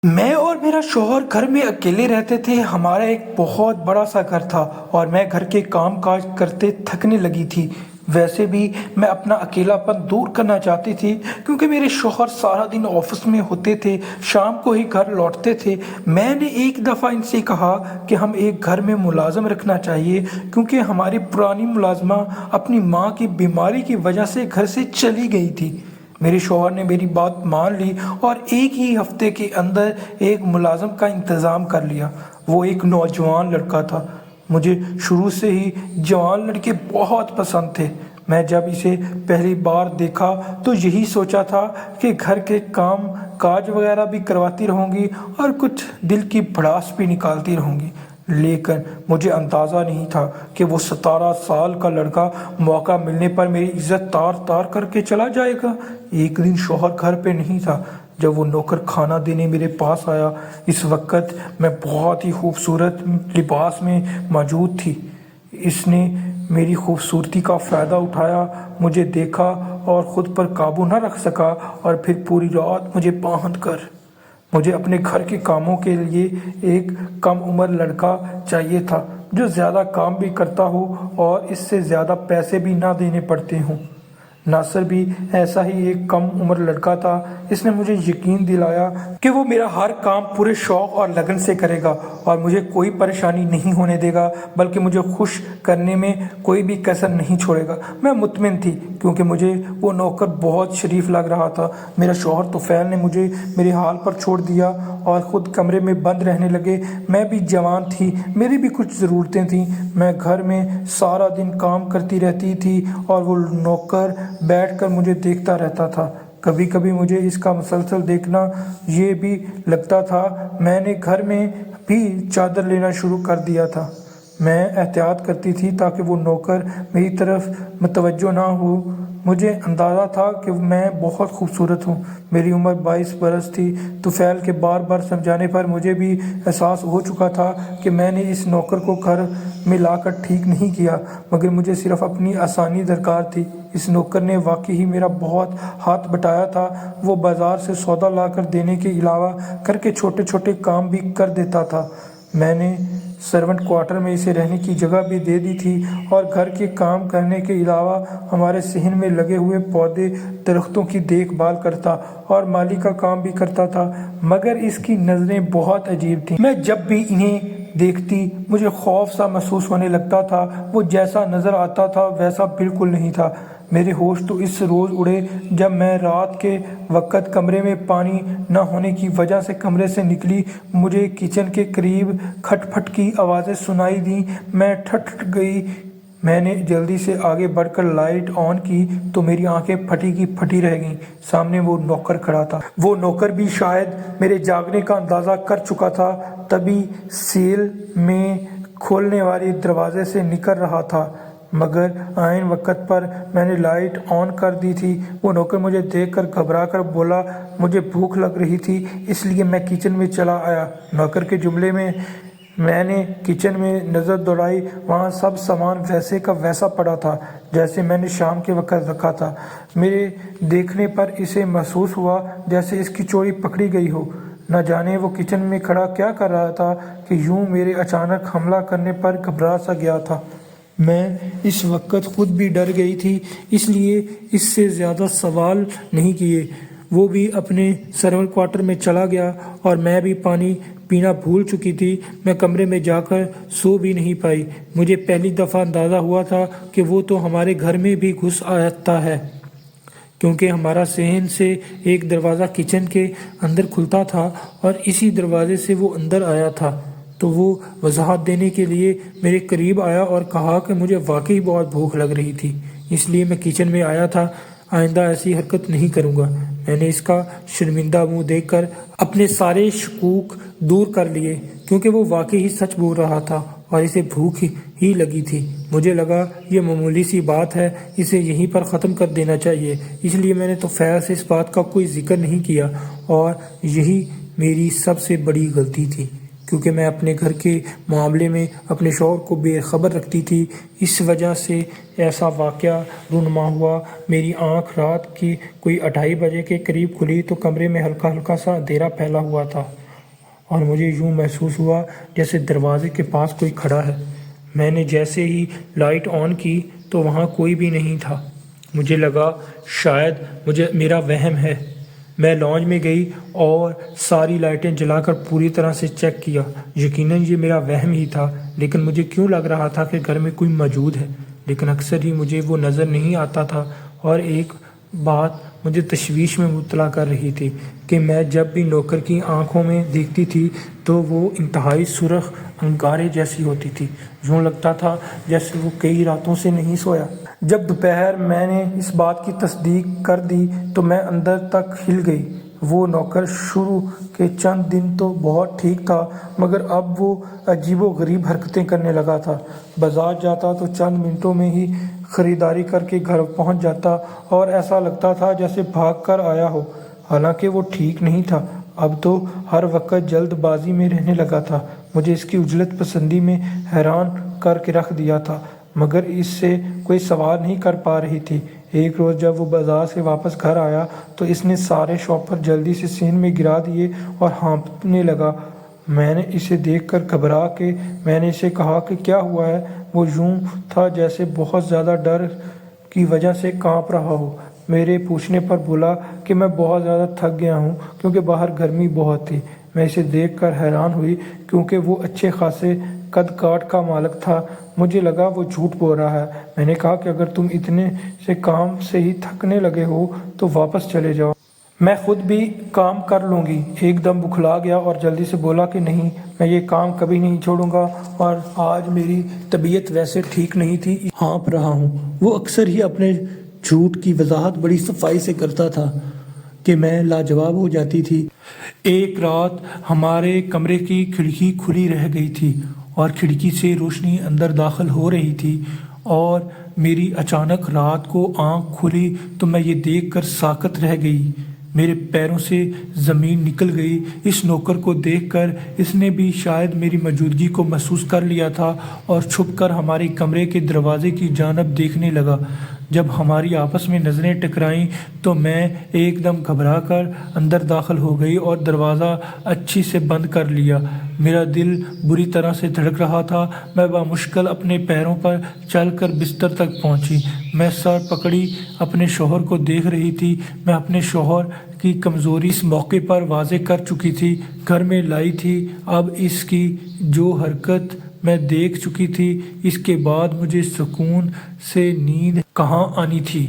मैं और मेरा शौहर घर में अकेले रहते थे। हमारा एक बहुत बड़ा सा घर था और मैं घर के काम काज करते थकने लगी थी। वैसे भी मैं अपना अकेलापन दूर करना चाहती थी क्योंकि मेरे शौहर सारा दिन ऑफिस में होते थे, शाम को ही घर लौटते थे। मैंने एक दफ़ा इनसे कहा कि हम एक घर में मुलाजिम रखना चाहिए क्योंकि हमारी पुरानी मुलाजमा अपनी माँ की बीमारी की वजह से घर से चली गई थी। मेरे शौहर ने मेरी बात मान ली और एक ही हफ्ते के अंदर एक मुलाजिम का इंतज़ाम कर लिया। वो एक नौजवान लड़का था। मुझे शुरू से ही जवान लड़के बहुत पसंद थे। मैं जब इसे पहली बार देखा तो यही सोचा था कि घर के काम काज वगैरह भी करवाती रहूँगी और कुछ दिल की भड़ास भी निकालती रहूँगी। लेकिन मुझे अंदाज़ा नहीं था कि वो 17 साल का लड़का मौका मिलने पर मेरी इज्जत तार तार करके चला जाएगा। एक दिन शौहर घर पे नहीं था जब वो नौकर खाना देने मेरे पास आया। इस वक्त मैं बहुत ही खूबसूरत लिबास में मौजूद थी। इसने मेरी खूबसूरती का फ़ायदा उठाया, मुझे देखा और ख़ुद पर काबू न रख सका और फिर पूरी रात मुझे बांध कर मुझे अपने घर के कामों के लिए एक कम उम्र लड़का चाहिए था जो ज़्यादा काम भी करता हो और इससे ज़्यादा पैसे भी ना देने पड़ते हों। नासिर भी ऐसा ही एक कम उम्र लड़का था। इसने मुझे यकीन दिलाया कि वो मेरा हर काम पूरे शौक़ और लगन से करेगा और मुझे कोई परेशानी नहीं होने देगा, बल्कि मुझे खुश करने में कोई भी कसर नहीं छोड़ेगा। मैं मुतमिन थी क्योंकि मुझे वो नौकर बहुत शरीफ लग रहा था। मेरा शौहर तुफैल ने मुझे मेरे हाल पर छोड़ दिया और ख़ुद कमरे में बंद रहने लगे। मैं भी जवान थी, मेरी भी कुछ ज़रूरतें थीं। मैं घर में सारा दिन काम करती रहती थी और वो नौकर बैठकर मुझे देखता रहता था। कभी कभी मुझे इसका मुसलसल देखना ये भी लगता था। मैंने घर में भी चादर लेना शुरू कर दिया था। मैं एहतियात करती थी ताकि वो नौकर मेरी तरफ मुतवज्जो ना हो। मुझे अंदाज़ा था कि मैं बहुत खूबसूरत हूँ। मेरी उम्र 22 बरस थी। तुफैल के बार बार समझाने पर मुझे भी एहसास हो चुका था कि मैंने इस नौकर को घर में लाकर ठीक नहीं किया, मगर मुझे सिर्फ अपनी आसानी दरकार थी। इस नौकर ने वाकई ही मेरा बहुत हाथ बटाया था। वो बाज़ार से सौदा लाकर देने के अलावा घर के छोटे छोटे काम भी कर देता था। मैंने सर्वेंट क्वार्टर में इसे रहने की जगह भी दे दी थी और घर के काम करने के अलावा हमारे सहन में लगे हुए पौधे दरख्तों की देखभाल करता और माली का काम भी करता था। मगर इसकी नज़रें बहुत अजीब थीं। मैं जब भी इन्हें देखती मुझे खौफ सा महसूस होने लगता था। वो जैसा नज़र आता था वैसा बिल्कुल नहीं था। मेरे होश तो इस रोज़ उड़े जब मैं रात के वक़्त कमरे में पानी न होने की वजह से कमरे से निकली। मुझे किचन के करीब खटपट की आवाज़ें सुनाई दी। मैं ठठ गई। मैंने जल्दी से आगे बढ़कर लाइट ऑन की तो मेरी आंखें फटी की फटी रह गईं। सामने वो नौकर खड़ा था। वो नौकर भी शायद मेरे जागने का अंदाज़ा कर चुका था। तभी सेल में खोलने वाले दरवाजे से निकल रहा था, मगर आइन वक़्त पर मैंने लाइट ऑन कर दी थी। वो नौकर मुझे देखकर घबरा कर बोला, मुझे भूख लग रही थी इसलिए मैं किचन में चला आया। नौकर के जुमले में मैंने किचन में नज़र दौड़ाई। वहाँ सब सामान वैसे का वैसा पड़ा था जैसे मैंने शाम के वक़्त रखा था। मेरे देखने पर इसे महसूस हुआ जैसे इसकी चोरी पकड़ी गई हो। न जाने वो किचन में खड़ा क्या कर रहा था कि यूं मेरे अचानक हमला करने पर घबरा सा गया था। मैं इस वक्त खुद भी डर गई थी, इसलिए इससे ज़्यादा सवाल नहीं किए। वो भी अपने सर्वेंट क्वार्टर में चला गया और मैं भी पानी पीना भूल चुकी थी। मैं कमरे में जाकर सो भी नहीं पाई। मुझे पहली दफ़ा अंदाज़ा हुआ था कि वो तो हमारे घर में भी घुस आता है, क्योंकि हमारा सहन से एक दरवाज़ा किचन के अंदर खुलता था और इसी दरवाजे से वो अंदर आया था। तो वो वजाहत देने के लिए मेरे करीब आया और कहा कि मुझे वाकई बहुत भूख लग रही थी, इसलिए मैं किचन में आया था। आइंदा ऐसी हरकत नहीं करूँगा। मैंने इसका शर्मिंदा मुंह देखकर अपने सारे शकूक दूर कर लिए, क्योंकि वो वाकई ही सच बोल रहा था और इसे भूख ही लगी थी। मुझे लगा ये मामूली सी बात है, इसे यहीं पर ख़त्म कर देना चाहिए। इसलिए मैंने तो फ़ैल से इस बात का कोई जिक्र नहीं किया और यही मेरी सबसे बड़ी गलती थी, क्योंकि मैं अपने घर के मामले में अपने शौहर को बेखबर रखती थी। इस वजह से ऐसा वाक़या रूनुमा हुआ। मेरी आँख रात की कोई 2:30 बजे के करीब खुली तो कमरे में हल्का हल्का सा अंधेरा फैला हुआ था اور مجھے یوں محسوس ہوا جیسے دروازے کے پاس کوئی کھڑا ہے۔ میں نے جیسے ہی لائٹ آن کی تو وہاں کوئی بھی نہیں تھا۔ مجھے لگا شاید میرا وہم ہے۔ میں لانج میں گئی اور ساری لائٹیں جلا کر پوری طرح سے چیک کیا۔ یقیناً یہ میرا وہم ہی تھا، لیکن مجھے کیوں لگ رہا تھا کہ گھر میں کوئی موجود ہے، لیکن اکثر ہی مجھے وہ نظر نہیں آتا تھا۔ اور ایک بات مجھے تشویش میں مبتلا کر رہی تھی کہ میں جب بھی نوکر کی آنکھوں میں دیکھتی تھی تو وہ انتہائی سرخ انگارے جیسی ہوتی تھی، یوں لگتا تھا جیسے وہ کئی راتوں سے نہیں سویا۔ جب دوپہر میں نے اس بات کی تصدیق کر دی تو میں اندر تک ہل گئی۔ وہ نوکر شروع کے چند دن تو بہت ٹھیک تھا، مگر اب وہ عجیب و غریب حرکتیں کرنے لگا تھا۔ بازار جاتا تو چند منٹوں میں ہی خریداری کر کے گھر پہنچ جاتا اور ایسا لگتا تھا جیسے بھاگ کر آیا ہو، حالانکہ وہ ٹھیک نہیں تھا۔ اب تو ہر وقت جلد بازی میں رہنے لگا تھا۔ مجھے اس کی عجلت پسندی میں حیران کر کے رکھ دیا تھا، مگر اس سے کوئی سوال نہیں کر پا رہی تھی۔ ایک روز جب وہ بازار سے واپس گھر آیا تو اس نے سارے شاپر جلدی سے سین میں گرا دیے اور ہانپنے لگا۔ میں نے اسے دیکھ کر گھبرا کے میں نے اسے کہا کہ کیا ہوا ہے؟ وہ یوں تھا جیسے بہت زیادہ ڈر کی وجہ سے کانپ رہا ہو۔ میرے پوچھنے پر بولا کہ میں بہت زیادہ تھک گیا ہوں کیونکہ باہر گرمی بہت تھی۔ میں اسے دیکھ کر حیران ہوئی کیونکہ وہ اچھے خاصے قد کاٹ کا مالک تھا۔ مجھے لگا وہ جھوٹ بول رہا ہے۔ میں نے کہا کہ اگر تم اتنے سے کام سے ہی تھکنے لگے ہو تو واپس چلے جاؤ، میں خود بھی کام کر لوں گی۔ ایک دم بکھلا گیا اور جلدی سے بولا کہ نہیں، میں یہ کام کبھی نہیں چھوڑوں گا، اور آج میری طبیعت ویسے ٹھیک نہیں تھی، ہانپ رہا ہوں۔ وہ اکثر ہی اپنے جھوٹ کی وضاحت بڑی صفائی سے کرتا تھا کہ میں لاجواب ہو جاتی تھی۔ ایک رات ہمارے کمرے کی کھڑکی کھلی رہ گئی تھی اور کھڑکی سے روشنی اندر داخل ہو رہی تھی، اور میری اچانک رات کو آنکھ کھلی تو میں یہ دیکھ کر ساکت رہ گئی۔ میرے پیروں سے زمین نکل گئی۔ اس نوکر کو دیکھ کر اس نے بھی شاید میری موجودگی کو محسوس کر لیا تھا اور چھپ کر ہمارے کمرے کے دروازے کی جانب دیکھنے لگا۔ جب ہماری آپس میں نظریں ٹکرائیں تو میں ایک دم گھبرا کر اندر داخل ہو گئی اور دروازہ اچھی سے بند کر لیا۔ میرا دل بری طرح سے دھڑک رہا تھا۔ میں بامشکل اپنے پیروں پر چل کر بستر تک پہنچی۔ میں سر پکڑی اپنے شوہر کو دیکھ رہی تھی۔ میں اپنے شوہر کی کمزوری اس موقع پر واضح کر چکی تھی۔ گھر میں لائی تھی۔ اب اس کی جو حرکت میں دیکھ چکی تھی، اس کے بعد مجھے سکون سے نیند کہاں آنی تھی۔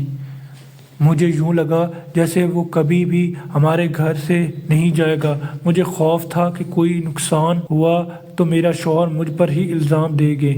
مجھے یوں لگا جیسے وہ کبھی بھی ہمارے گھر سے نہیں جائے گا۔ مجھے خوف تھا کہ کوئی نقصان ہوا تو میرا شوہر مجھ پر ہی الزام دے گے۔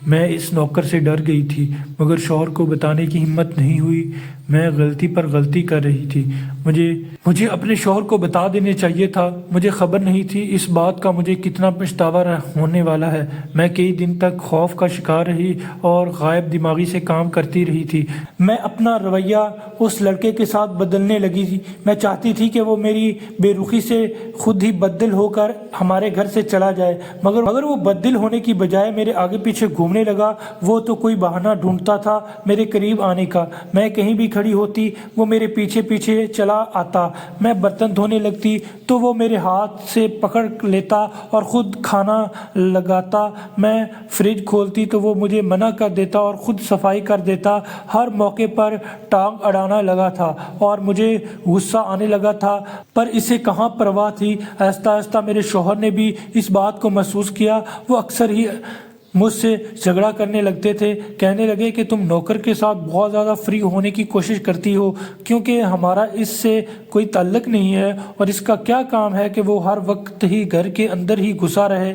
میں اس نوکر سے ڈر گئی تھی، مگر شوہر کو بتانے کی ہمت نہیں ہوئی۔ میں غلطی پر غلطی کر رہی تھی۔ مجھے اپنے شوہر کو بتا دینے چاہیے تھا۔ مجھے خبر نہیں تھی اس بات کا مجھے کتنا پچھتاوا ہونے والا ہے۔ میں کئی دن تک خوف کا شکار رہی اور غائب دماغی سے کام کرتی رہی تھی۔ میں اپنا رویہ اس لڑکے کے ساتھ بدلنے لگی تھی۔ میں چاہتی تھی کہ وہ میری بے رخی سے خود ہی بدل ہو کر ہمارے گھر سے چلا جائے، مگر وہ بدل ہونے کی بجائے میرے آگے پیچھے گھومنے لگا۔ وہ تو کوئی بہانہ ڈھونڈتا تھا میرے قریب آنے کا۔ میں کہیں بھی کھڑی ہوتی وہ میرے پیچھے پیچھے چلا آتا۔ میں برتن دھونے لگتی تو وہ میرے ہاتھ سے پکڑ لیتا اور خود کھانا لگاتا۔ میں فریج کھولتی تو وہ مجھے منع کر دیتا اور خود صفائی کر دیتا۔ ہر موقع پر ٹانگ اڑانا لگا تھا اور مجھے غصہ آنے لگا تھا، پر اسے کہاں پرواہ تھی۔ آہستہ آہستہ میرے شوہر نے بھی اس بات کو محسوس کیا۔ وہ اکثر ہی مجھ سے جھگڑا کرنے لگتے تھے، کہنے لگے کہ تم نوکر کے ساتھ بہت زیادہ فری ہونے کی کوشش کرتی ہو، کیونکہ ہمارا اس سے کوئی تعلق نہیں ہے، اور اس کا کیا کام ہے کہ وہ ہر وقت ہی گھر کے اندر ہی گھسا رہے۔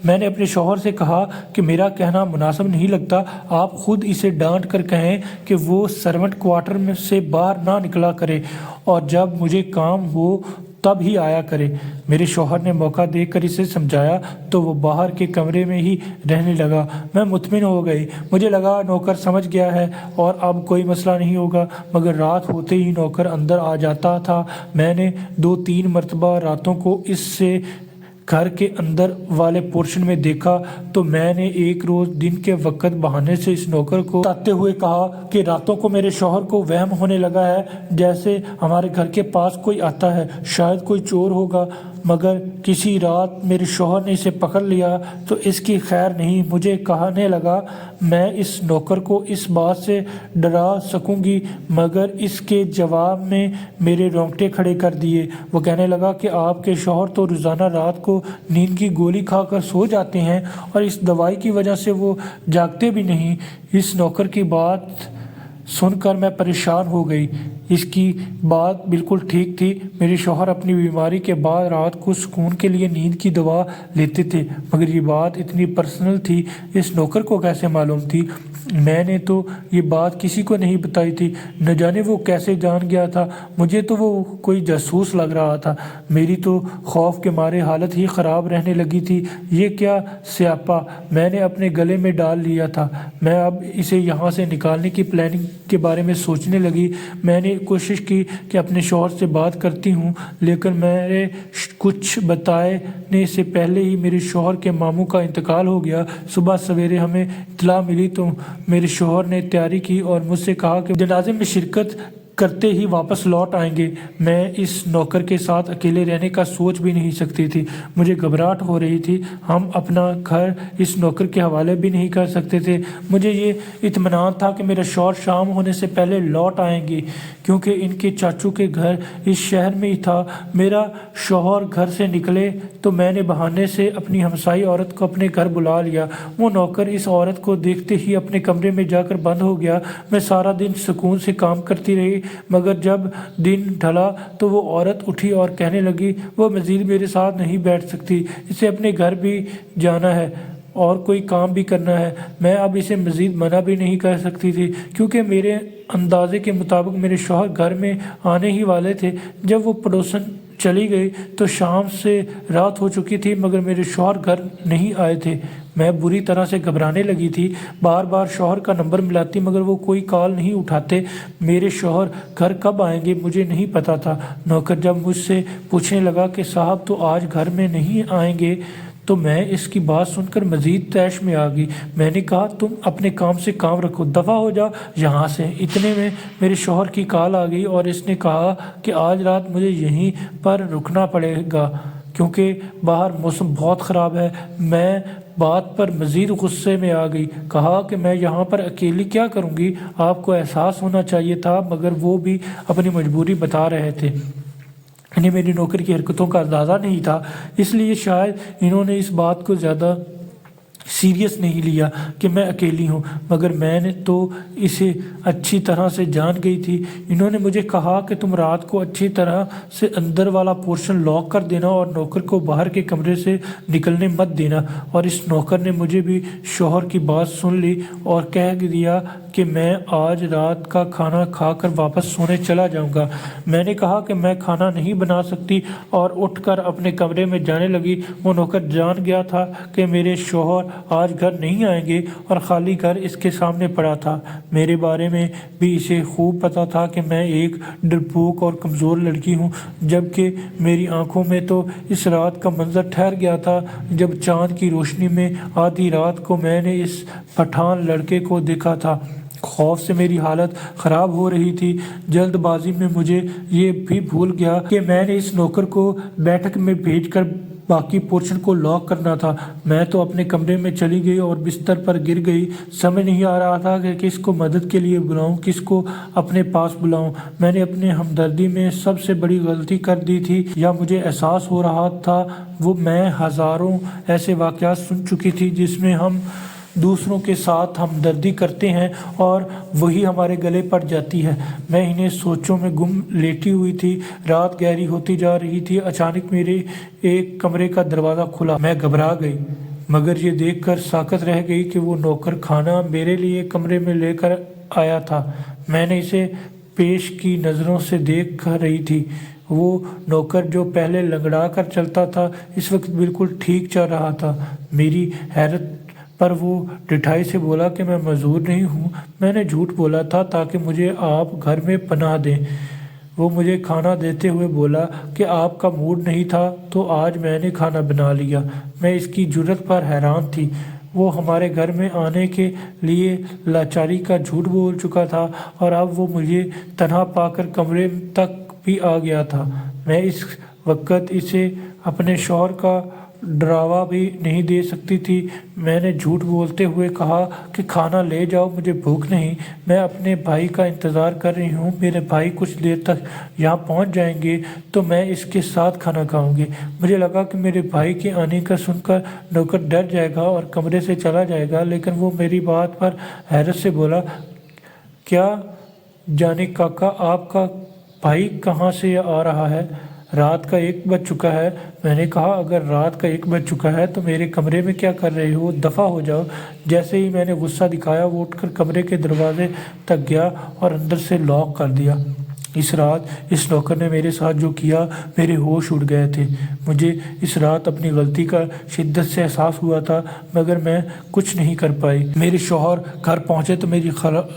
میں نے اپنے شوہر سے کہا کہ میرا کہنا مناسب نہیں لگتا، آپ خود اسے ڈانٹ کر کہیں کہ وہ سرونٹ کوارٹر میں سے باہر نہ نکلا کرے اور جب مجھے کام ہو تب ہی آیا کرے۔ میرے شوہر نے موقع دیکھ کر اسے سمجھایا تو وہ باہر کے کمرے میں ہی رہنے لگا۔ میں مطمئن ہو گئی۔ مجھے لگا نوکر سمجھ گیا ہے اور اب کوئی مسئلہ نہیں ہوگا، مگر رات ہوتے ہی نوکر اندر آ جاتا تھا۔ میں نے 2-3 مرتبہ راتوں کو اس سے گھر کے اندر والے پورشن میں دیکھا تو میں نے ایک روز دن کے وقت بہانے سے اس نوکر کو بتاتے ہوئے کہا کہ راتوں کو میرے شوہر کو وہم ہونے لگا ہے جیسے ہمارے گھر کے پاس کوئی آتا ہے، شاید کوئی چور ہوگا۔ मगर किसी रात मेरे शौहर ने इसे पकड़ लिया तो इसकी खैर नहीं। मुझे कहने लगा मैं इस नौकर को इस बात से डरा सकूंगी, मगर इसके जवाब में मेरे रोंगटे खड़े कर दिए। वो कहने लगा कि आपके शौहर तो रोज़ाना रात को नींद की गोली खाकर सो जाते हैं और इस दवाई की वजह से वो जागते भी नहीं। इस नौकर की बात सुनकर मैं परेशान हो गई। इसकी बात बिल्कुल ठीक थी। मेरे शौहर अपनी बीमारी के बाद रात को सुकून के लिए नींद की दवा लेते थे, मगर ये बात इतनी पर्सनल थी, इस नौकर को कैसे मालूम थी? मैंने तो ये बात किसी को नहीं बताई थी। न जाने वो कैसे जान गया था। मुझे तो वो कोई जासूस लग रहा था। मेरी तो खौफ के मारे हालत ही ख़राब रहने लगी थी। ये क्या स्यापा मैंने अपने गले में डाल लिया था। मैं अब इसे यहाँ से निकालने की प्लानिंग के बारे में सोचने लगी। मैंने कोशिश की कि अपने शौहर से बात करती हूँ, लेकिन मेरे कुछ बताने से पहले ही मेरे शौहर के मामू का इंतकाल हो गया। सुबह सवेरे हमें इत्तला मिली तो मेरे शौहर ने तैयारी की और मुझसे कहा कि जनाजे में शिरकत करते ही वापस लौट आएंगे। मैं इस नौकर के साथ अकेले रहने का सोच भी नहीं सकती थी। मुझे घबराहट हो रही थी। हम अपना घर इस नौकर के हवाले भी नहीं कर सकते थे। मुझे ये इत्मीनान था कि मेरा शौहर शाम होने से पहले लौट आएंगे, क्योंकि इनके चाचू के घर इस शहर में ही था। मेरा शौहर घर से निकले तो मैंने बहाने से अपनी हमसाई औरत को अपने घर बुला लिया। वो नौकर इस औरत को देखते ही अपने कमरे में जाकर बंद हो गया। मैं सारा दिन सुकून से काम करती रही, मगर जब दिन ढला तो वो औरत उठी और कहने लगी वो मज़ीद मेरे साथ नहीं बैठ सकती, इसे अपने घर भी जाना है और कोई काम भी करना है। मैं अब इसे मज़ीद मना भी नहीं कर सकती थी, क्योंकि मेरे अंदाजे के मुताबिक मेरे शौहर घर में आने ही वाले थे। जब वो पड़ोसन चली गई तो शाम से रात हो चुकी थी, मगर मेरे शौहर घर नहीं आए थे। मैं बुरी तरह से घबराने लगी थी। बार बार शौहर का नंबर मिलाती, मगर वो कोई कॉल नहीं उठाते। मेरे शौहर घर कब आएंगे मुझे नहीं पता था। नौकर जब मुझसे पूछने लगा कि साहब तो आज घर में नहीं आएंगे, तो मैं इसकी बात सुनकर मज़ीद तैश में आ गई। मैंने कहा तुम अपने काम से काम रखो, दफ़ा हो जाओ यहाँ से। इतने में मेरे शौहर की कॉल आ गई और इसने कहा कि आज रात मुझे यहीं पर रुकना पड़ेगा, क्योंकि बाहर मौसम बहुत ख़राब है। मैं बात पर मज़ीद गुस्से में आ गई। कहा कि मैं यहाँ पर अकेली क्या करूँगी, आपको एहसास होना चाहिए था। मगर वो भी अपनी मजबूरी बता रहे थे। इन्हें मेरी नौकर की हरकतों का अंदाज़ा नहीं था, इसलिए शायद इन्होंने इस बात को ज़्यादा सीरियस नहीं लिया कि मैं अकेली हूँ, मगर मैंने तो इसे अच्छी तरह से जान गई थी। इन्होंने मुझे कहा कि तुम रात को अच्छी तरह से अंदर वाला पोर्शन लॉक कर देना और नौकर को बाहर के कमरे से निकलने मत देना। और इस नौकर ने मुझे भी शौहर की बात सुन ली और कह दिया कि मैं आज रात का खाना खाकर वापस सोने चला जाऊंगा। मैंने कहा कि मैं खाना नहीं बना सकती और उठकर अपने कमरे में जाने लगी। वो नौकर जान गया था कि मेरे शौहर आज घर नहीं आएंगे और खाली घर इसके सामने पड़ा था। मेरे बारे में भी इसे खूब पता था कि मैं एक डरपोक और कमज़ोर लड़की हूँ, जबकि मेरी आंखों में तो इस रात का मंजर ठहर गया था जब चाँद की रोशनी में आधी रात को मैंने इस पठान लड़के को देखा था। खौफ से मेरी हालत ख़राब हो रही थी। जल्दबाजी में मुझे ये भी भूल गया कि मैंने इस नौकर को बैठक में भेजकर बाकी पोर्शन को लॉक करना था। मैं तो अपने कमरे में चली गई और बिस्तर पर गिर गई। समझ नहीं आ रहा था कि किसको मदद के लिए बुलाऊं, किसको अपने पास बुलाऊं। मैंने अपने हमदर्दी में सबसे बड़ी गलती कर दी थी, या मुझे एहसास हो रहा था वो मैं हज़ारों ऐसे वाक़यात सुन चुकी थी जिसमें हम दूसरों के साथ हमदर्दी करते हैं और वही हमारे गले पड़ जाती है। मैं इन्हें सोचों में गुम लेटी हुई थी। रात गहरी होती जा रही थी। अचानक मेरे एक कमरे का दरवाज़ा खुला। मैं घबरा गई, मगर ये देखकर साकत रह गई कि वो नौकर खाना मेरे लिए कमरे में लेकर आया था। मैंने इसे पेश की नज़रों से देख रही थी। वो नौकर जो पहले लंगड़ा कर चलता था, इस वक्त बिल्कुल ठीक चल रहा था। मेरी हैरत पर वो ढिठाई से बोला कि मैं मजदूर नहीं हूँ। मैंने झूठ बोला था ताकि मुझे आप घर में पनाह दें। वो मुझे खाना देते हुए बोला कि आपका मूड नहीं था तो आज मैंने खाना बना लिया। मैं इसकी जुर्रत पर हैरान थी। वो हमारे घर में आने के लिए लाचारी का झूठ बोल चुका था और अब वो मुझे तन्हा पाकर कमरे तक भी आ गया था। मैं इस वक्त इसे अपने शौहर का डरावा भी नहीं दे सकती थी। मैंने झूठ बोलते हुए कहा कि खाना ले जाओ, मुझे भूख नहीं, मैं अपने भाई का इंतज़ार कर रही हूँ। मेरे भाई कुछ देर तक यहाँ पहुँच जाएंगे तो मैं इसके साथ खाना खाऊंगी। मुझे लगा कि मेरे भाई के आने का सुनकर नौकर डर जाएगा और कमरे से चला जाएगा, लेकिन वो मेरी बात पर हैरत से बोला, क्या जाने काका, आपका भाई कहाँ से आ रहा है? रात का 1 बज चुका है। मैंने कहा, अगर रात का 1 बज चुका है तो मेरे कमरे में क्या कर रहे हो? दफ़ा हो जाओ। जैसे ही मैंने गुस्सा दिखाया वो उठकर कमरे के दरवाजे तक गया और अंदर से लॉक कर दिया। इस रात इस नौकर ने मेरे साथ जो किया, मेरे होश उड़ गए थे। मुझे इस रात अपनी गलती का शिद्दत से एहसास हुआ था, मगर मैं कुछ नहीं कर पाई। मेरे शौहर घर पहुंचे तो मेरी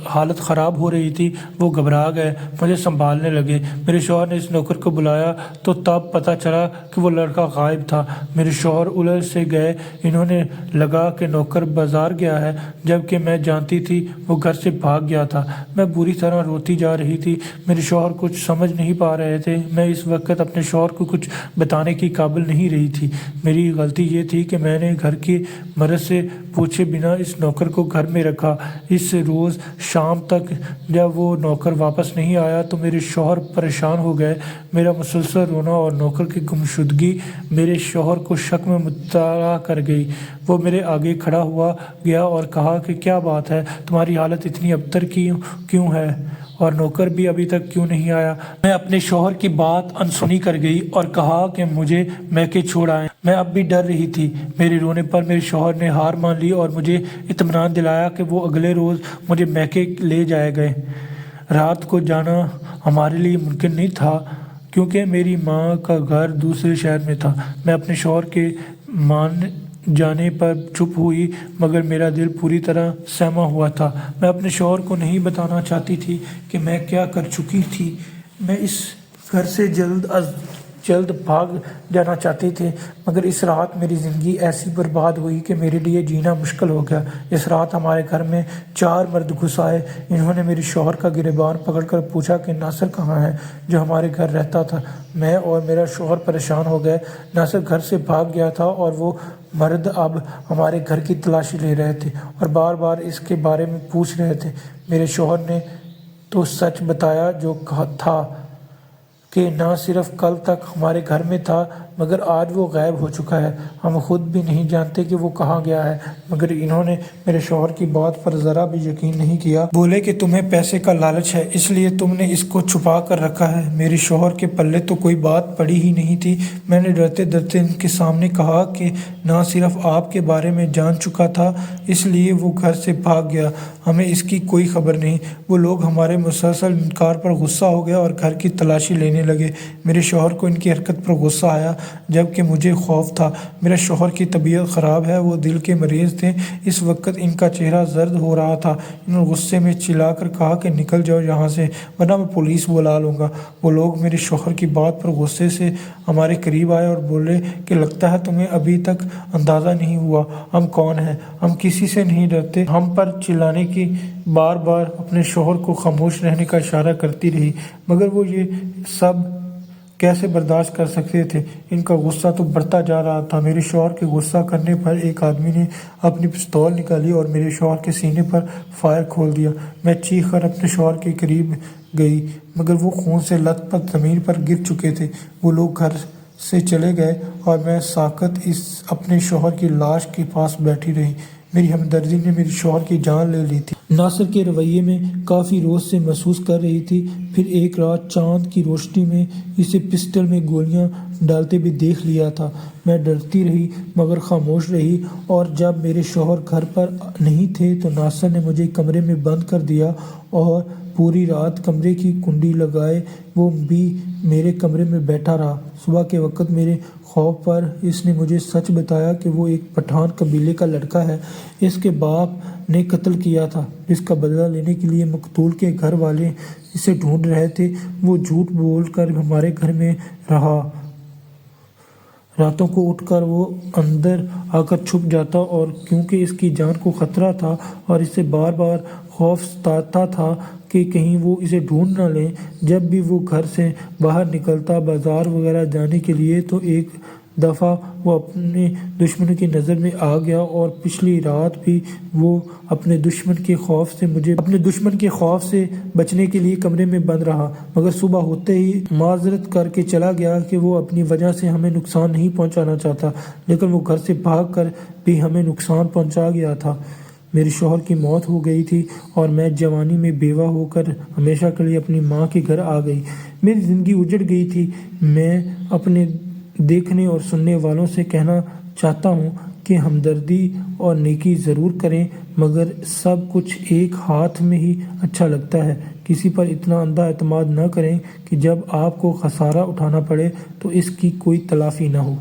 हालत ख़राब हो रही थी। वो घबरा गए, मुझे संभालने लगे। मेरे शौहर ने इस नौकर को बुलाया तो तब पता चला कि वो लड़का गायब था। मेरे शौहर उलझ से गए। इन्होंने लगा कि नौकर बाजार गया है, जबकि मैं जानती थी वो घर से भाग गया था। मैं बुरी तरह रोती जा रही थी। मेरे शौहर कुछ समझ नहीं पा रहे थे। मैं इस वक्त अपने शौहर को कुछ बताने की काबिल नहीं रही थी। मेरी गलती ये थी कि मैंने घर की मर्द से पूछे बिना इस नौकर को घर में रखा। इस रोज़ शाम तक जब वो नौकर वापस नहीं आया तो मेरे शौहर परेशान हो गए। मेरा मुसलसल रोना और नौकर की गुमशुदगी मेरे शौहर को शक में मुब्तला कर गई। वो मेरे आगे खड़ा हुआ गया और कहा कि क्या बात है, तुम्हारी हालत इतनी अबतर क्यों है, और नौकर भी अभी तक क्यों नहीं आया? मैं अपने शौहर की बात अनसुनी कर गई और कहा कि मुझे मैके छोड़ आए। मैं अब भी डर रही थी। मेरे रोने पर मेरे शौहर ने हार मान ली और मुझे इत्मीनान दिलाया कि वो अगले रोज़ मुझे मैके ले जाए गए। रात को जाना हमारे लिए मुमकिन नहीं था क्योंकि मेरी माँ का घर दूसरे शहर में था। मैं अपने शौहर के मान जाने पर चुप हुई, मगर मेरा दिल पूरी तरह सहमा हुआ था। मैं अपने शौहर को नहीं बताना चाहती थी कि मैं क्या कर चुकी थी। मैं इस घर से जल्द अज जल्द भाग जाना चाहते थे, मगर इस रात मेरी ज़िंदगी ऐसी बर्बाद हुई कि मेरे लिए जीना मुश्किल हो गया। इस रात हमारे घर में 4 मर्द घुस आए। इन्होंने मेरे शौहर का गिरबान पकड़कर पूछा कि नासिर कहाँ है, जो हमारे घर रहता था। मैं और मेरा शौहर परेशान हो गए। नासिर घर से भाग गया था और वो मर्द अब हमारे घर की तलाशी ले रहे थे और बार बार इसके बारे में पूछ रहे थे। मेरे शौहर ने तो सच बताया जो कहा था कि ना सिर्फ कल तक हमारे घर में था, मगर आज वो गायब हो चुका है। हम खुद भी नहीं जानते कि वो कहाँ गया है, मगर इन्होंने मेरे शौहर की बात पर ज़रा भी यकीन नहीं किया। बोले कि तुम्हें पैसे का लालच है, इसलिए तुमने इसको छुपा कर रखा है। मेरे शौहर के पल्ले तो कोई बात पड़ी ही नहीं थी। मैंने डरते डरते इनके सामने कहा कि ना सिर्फ आपके बारे में जान चुका था, इसलिए वो घर से भाग गया, हमें इसकी कोई खबर नहीं। वो लोग हमारे मुसलसल इनकार पर गुस्सा हो गया और घर की तलाशी लेने लगे। मेरे शौहर को इनकी हरकत पर गुस्सा आया, जबकि मुझे खौफ था। मेरे शौहर की तबीयत ख़राब है, वो दिल के मरीज़ थे। इस वक्त इनका चेहरा जर्द हो रहा था। इन्होंने गुस्से में चिल्लाकर कहा कि निकल जाओ यहाँ से, वरना मैं पुलिस बुला लूँगा। वो लोग मेरे शौहर की बात पर गुस्से से हमारे करीब आए और बोले कि लगता है तुम्हें अभी तक अंदाज़ा नहीं हुआ हम कौन हैं। हम किसी से नहीं डरते। हम पर चिल्लाने की बार बार अपने शौहर को खामोश रहने का इशारा करती रही, मगर वो ये सब कैसे बर्दाश्त कर सकते थे। इनका गुस्सा तो बढ़ता जा रहा था। मेरे शौहर के गुस्सा करने पर एक आदमी ने अपनी पिस्तौल निकाली और मेरे शौहर के सीने पर फायर खोल दिया। मैं चीख कर अपने शौहर के करीब गई, मगर वो खून से लथपथ ज़मीन पर गिर चुके थे। वो लोग घर से चले गए और मैं साकत इस अपने शौहर की लाश के पास बैठी रही। मेरी हमदर्दी ने मेरे शौहर की जान ले ली थी। नासिर के रवैये में काफ़ी रोज़ से महसूस कर रही थी। फिर एक रात चांद की रोशनी में इसे पिस्टल में गोलियां डालते भी देख लिया था। मैं डरती रही मगर खामोश रही, और जब मेरे शौहर घर पर नहीं थे तो नासिर ने मुझे कमरे में बंद कर दिया और पूरी रात कमरे की कुंडी लगाए वो भी मेरे कमरे में बैठा रहा। सुबह के वक्त मेरे खौफ पर इसने मुझे सच बताया कि वो एक पठान कबीले का लड़का है। इसके बाप ने कत्ल किया था, जिसका बदला लेने के लिए मकतूल के घर वाले इसे ढूंढ रहे थे। वो झूठ बोलकर हमारे घर में रहा। रातों को उठकर वो अंदर आकर छुप जाता, और क्योंकि इसकी जान को खतरा था और इसे बार बार खौफ सताता था कि कहीं वो इसे ढूंढ न लें, जब भी वो घर से बाहर निकलता बाज़ार वगैरह जाने के लिए तो एक دفعہ وہ اپنے دشمن کی نظر میں آ گیا اور پچھلی رات بھی وہ اپنے دشمن کے خوف سے بچنے کے لیے کمرے میں بند رہا، مگر صبح ہوتے ہی معذرت کر کے چلا گیا کہ وہ اپنی وجہ سے ہمیں نقصان نہیں پہنچانا چاہتا، لیکن وہ گھر سے بھاگ کر بھی ہمیں نقصان پہنچا گیا تھا۔ میرے شوہر کی موت ہو گئی تھی اور میں جوانی میں بیوہ ہو کر ہمیشہ کے لیے اپنی ماں کے گھر آ گئی۔ میری زندگی اجڑ گئی تھی۔ میں اپنے دیکھنے اور سننے والوں سے کہنا چاہتا ہوں کہ ہمدردی اور نیکی ضرور کریں، مگر سب کچھ ایک ہاتھ میں ہی اچھا لگتا ہے۔ کسی پر اتنا اندھا اعتماد نہ کریں کہ جب آپ کو خسارہ اٹھانا پڑے تو اس کی کوئی تلافی نہ ہو۔